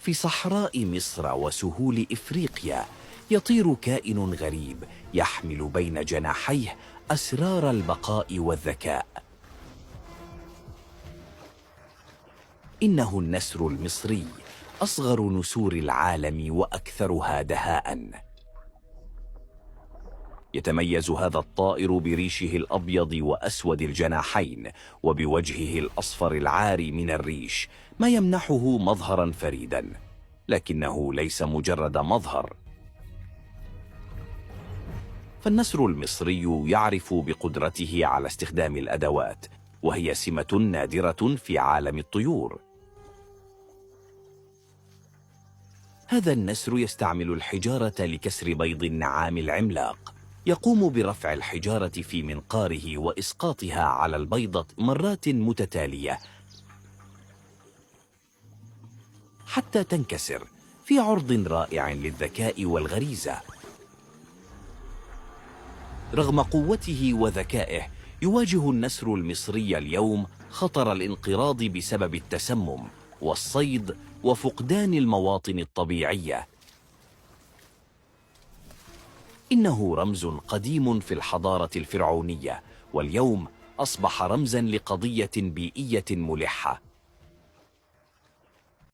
في صحراء مصر وسهول إفريقيا يطير كائن غريب يحمل بين جناحيه أسرار البقاء والذكاء. إنه النسر المصري، أصغر نسور العالم وأكثرها دهاءً. يتميز هذا الطائر بريشه الأبيض وأسود الجناحين وبوجهه الأصفر العاري من الريش، ما يمنحه مظهرا فريدا. لكنه ليس مجرد مظهر، فالنسر المصري يعرف بقدرته على استخدام الأدوات، وهي سمة نادرة في عالم الطيور. هذا النسر يستعمل الحجارة لكسر بيض النعام العملاق. يقوم برفع الحجارة في منقاره وإسقاطها على البيضة مرات متتالية حتى تنكسر، في عرض رائع للذكاء والغريزة. رغم قوته وذكائه، يواجه النسر المصري اليوم خطر الانقراض بسبب التسمم والصيد وفقدان المواطن الطبيعية. إنه رمز قديم في الحضارة الفرعونية، واليوم أصبح رمزاً لقضية بيئية ملحة.